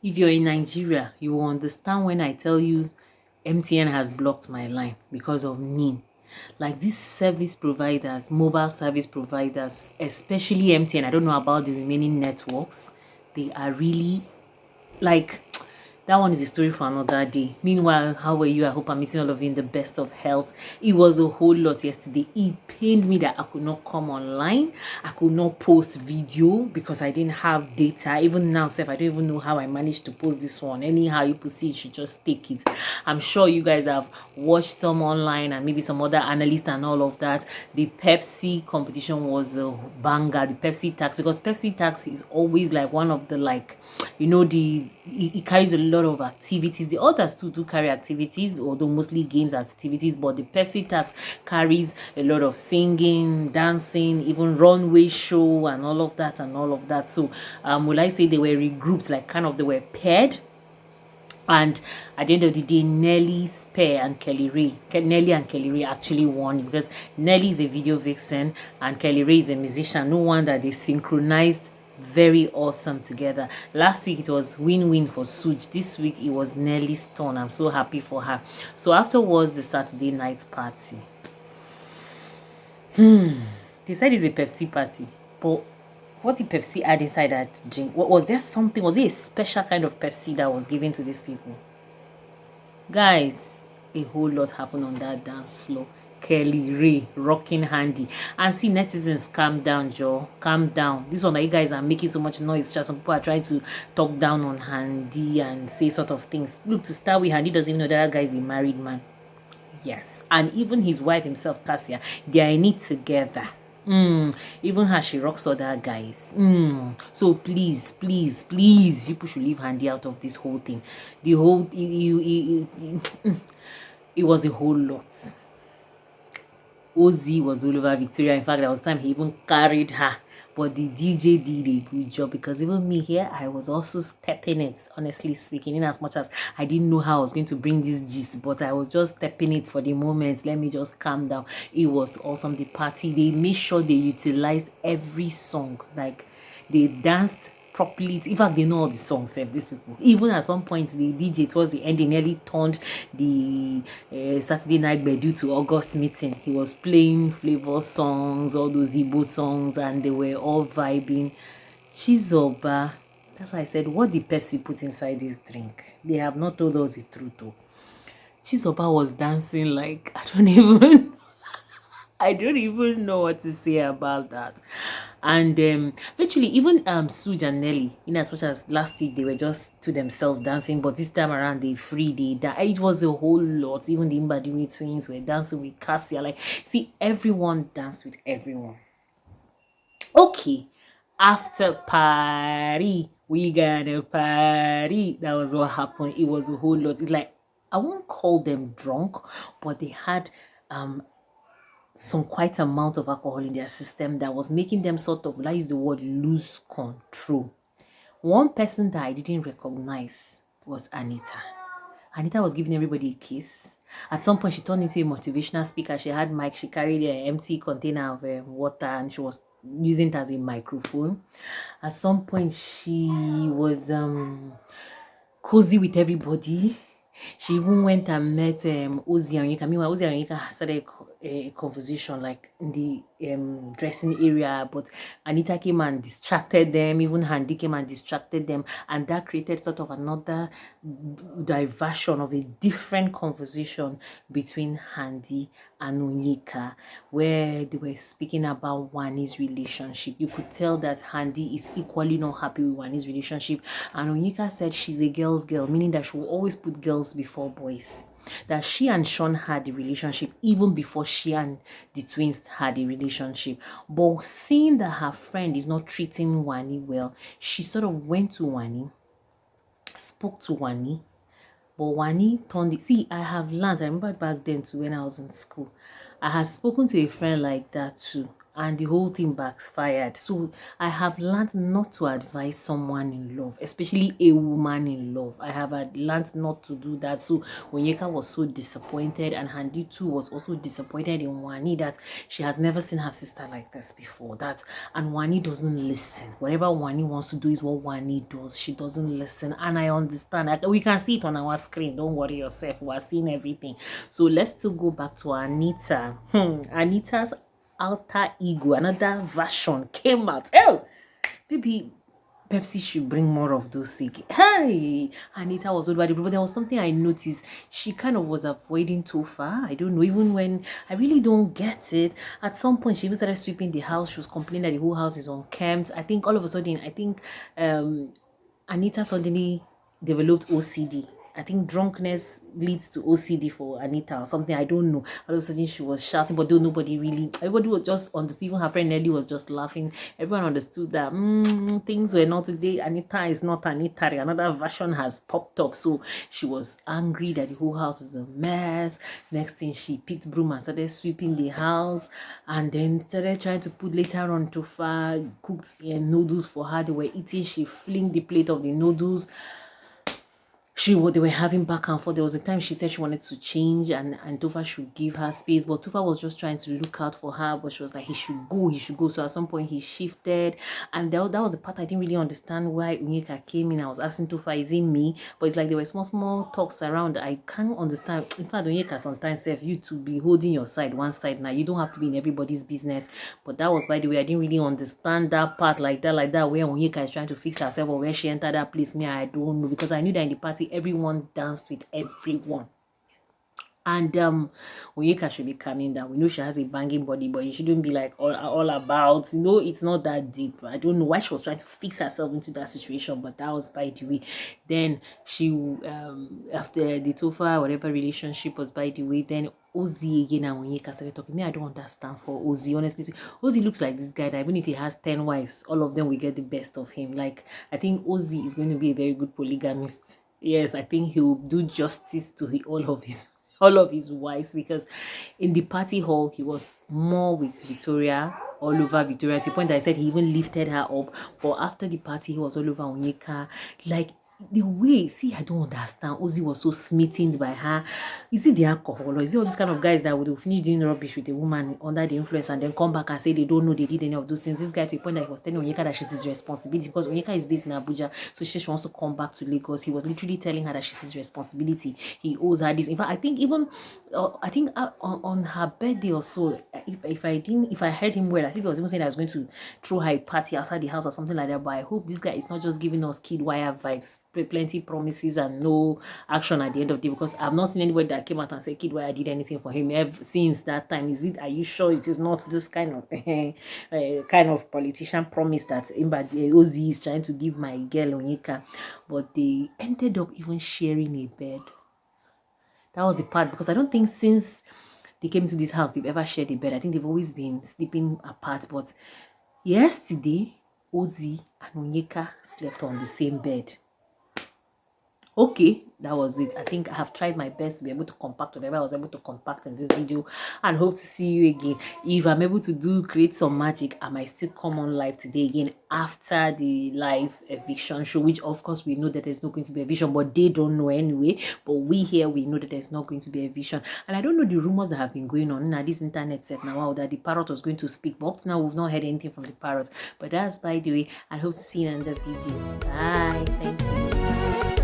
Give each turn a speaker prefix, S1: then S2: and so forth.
S1: If you're in Nigeria, you will understand when I tell you MTN has blocked my line because of NIN. Like these service providers, mobile service providers, especially MTN, I don't know about the remaining networks, they are really like that one is a story for another day. Meanwhile, how are you? I hope I'm meeting all of you in the best of health. It was a whole lot yesterday. It pained me that I could not come online. I could not post video because I didn't have data. Even now, Seth, I don't even know how I managed to post this one. Anyhow, you see, you should just take it. I'm sure you guys have watched some online and maybe some other analysts and all of that. The Pepsi competition was a banger. The Pepsi tax, because Pepsi tax is always like one of the it carries a lot of activities. The others too do carry activities, although mostly games activities, but the Pepsi tax carries a lot of singing, dancing, even runway show and all of that So will I say they were regrouped, like kind of they were paired. And at the end of the day, Nelly's pair and Nelly and Kellyrae actually won, because Nelly is a video vixen and Kellyrae is a musician. No wonder they synchronized very awesome together. Last week it was win-win for Suj. This week it was Nelly's turn. I'm so happy for her. So afterwards, the Saturday night party. They said it's a Pepsi party, but what did Pepsi add inside that drink? What was there? Something? Was it a special kind of Pepsi that was given to these people? Guys, a whole lot happened on that dance floor. Kellyrae rocking Handi. And see, netizens, calm down, Joe. Calm down. This one that you guys are making so much noise. Just some people are trying to talk down on Handi and say sort of things. Look, to start with, Handi doesn't even know that guy is a married man. Yes. And even his wife himself, Cassia, they are in it together. Even her, she rocks other guys. So please, please, please, people should leave Handi out of this whole thing. The whole it was a whole lot. Ozee was all over Victoria. In fact, there was time he even carried her. But the DJ did a good job, because even me here, I was also stepping it, honestly speaking, in as much as I didn't know how I was going to bring this gist, but I was just stepping it for the moment. Let me just calm down. It was awesome. The party, they made sure they utilized every song. Like, they danced properly. In fact, they know all the songs, these people. Even at some point, the DJ towards the end, they nearly turned the Saturday night Bedu to August meeting. He was playing flavor songs, all those Igbo songs, and they were all vibing. Chizoba. That's why I said, what did Pepsi put inside this drink? They have not told us the truth, though. Chizoba was dancing like, I don't even know what to say about that. And virtually even Suj and Nelly, in as much as last week they were just to themselves dancing, but this time around they it was a whole lot. Even the Mbadiwe twins were dancing with Cassia. Like, see, everyone danced with everyone. Okay, after party, we got a party. That was what happened. It was a whole lot. It's like, I won't call them drunk, but they had some quite amount of alcohol in their system that was making them sort of, like, the word, lose control. One person that I didn't recognize was Anita. Anita was giving everybody a kiss. At some point, she turned into a motivational speaker. She had mic. She carried an empty container of water, and she was using it as a microphone. At some point, she was cozy with everybody. She even went and met Ozee Onyeka. Meanwhile, Ozee Onyeka started a conversation like in the dressing area, but Anita came and distracted them. Even Handi came and distracted them, and that created sort of another diversion of a different conversation between Handi and Onyeka, where they were speaking about Wani's relationship. You could tell that Handi is equally not happy with Wani's relationship, and Onyeka said she's a girl's girl, meaning that she will always put girls before boys. That she and Sean had a relationship even before she and the twins had a relationship. But seeing that her friend is not treating Wani well, she sort of went to Wani, spoke to Wani, but Wani turned it. See, I have learned, I remember back then too, when I was in school, I had spoken to a friend like that too. and the whole thing backfired. So I have learned not to advise someone in love, especially a woman in love. I have learned not to do that. So Onyeka was so disappointed, and Handi too was also disappointed in Wani, that she has never seen her sister like this before. And Wani doesn't listen. Whatever Wani wants to do is what Wani does. She doesn't listen, and I understand. We can see it on our screen. Don't worry yourself. We're seeing everything. So let's still go back to Anita. Anita's alter ego, another version came out. Oh, maybe Pepsi should bring more of those things. Hey, Anita was over the blue, but there was something I noticed. She kind of was avoiding Topher. I don't know, even when I really don't get it. At some point, she even started sweeping the house. She was complaining that the whole house is unkempt. I think all of a sudden, Anita suddenly developed OCD. I think drunkenness leads to OCD for Anita or something. I don't know. All of a sudden she was shouting, but though everybody was just understood. Even her friend Nelly was just laughing. Everyone understood that things were not today. Anita is not Anita. Another version has popped up. So she was angry that the whole house is a mess. Next thing, she picked broom and started sweeping the house, and then started trying to put later on Topher cooked noodles for her. They were eating. She flinged the plate of the noodles. They were having back and forth. There was a time she said she wanted to change, and Topher should give her space, but Topher was just trying to look out for her, but she was like, he should go. So at some point he shifted, and that was the part I didn't really understand why Onyeka came in. I was asking Topher, is it me? But it's like there were small talks around. I can't understand. In fact, Onyeka sometimes said you to be holding your side, one side. Now you don't have to be in everybody's business. But that was, by the way, I didn't really understand that part like that, where Onyeka is trying to fix herself, or where she entered that place. Me, I don't know, because I knew that in the party everyone danced with everyone. And Onyeka should be calming down. We know she has a banging body, but you shouldn't be like all about, it's not that deep. I don't know why she was trying to fix herself into that situation, but that was by the way. Then she after the Topher whatever relationship was, by the way, then Ozee again and Onyeka started talking. Me, I don't understand for Ozee, honestly. Ozee looks like this guy that even if he has 10 wives, all of them will get the best of him. Like, I think Ozee is going to be a very good polygamist. Yes, I think he will do justice to all of his wives, because in the party hall he was more with Victoria, all over Victoria, to the point that I said he even lifted her up. But after the party he was all over Onyeka. Like, the way, see, I don't understand. Ozee was so smitten by her. Is it the alcohol, or is it all these kind of guys that would finish doing rubbish with a woman under the influence and then come back and say they don't know they did any of those things? This guy, to the point that he was telling Onyeka that she's his responsibility, because Onyeka is based in Abuja, so she wants to come back to Lagos. He was literally telling her that she's his responsibility. He owes her this. In fact, I think even on her birthday or so, if I heard him well, I think he was even saying that I was going to throw her a party outside the house or something like that. But I hope this guy is not just giving us kid wire vibes, plenty promises and no action at the end of the day, because I've not seen anybody that came out and said kid wire did anything for him since that time. Are you sure it is not this kind of politician promise that Ozee is trying to give my girl Onyeka? But they ended up even sharing a bed. That was the part, because I don't think since they came to this house they've ever shared a bed. I think they've always been sleeping apart. But yesterday, Ozee and Onyeka slept on the same bed. Okay, that was it. I think I have tried my best to be able to compact whatever I was able to compact in this video, and hope to see you again. If I'm able to create some magic, I might still come on live today again after the live eviction show, which of course we know that there's not going to be eviction, but they don't know anyway. But we know that there's not going to be eviction. And I don't know the rumors that have been going on now this internet set now, that the parrot was going to speak, but up to now we've not heard anything from the parrot. But that's by the way. I hope to see you in the video. Bye. Thank you.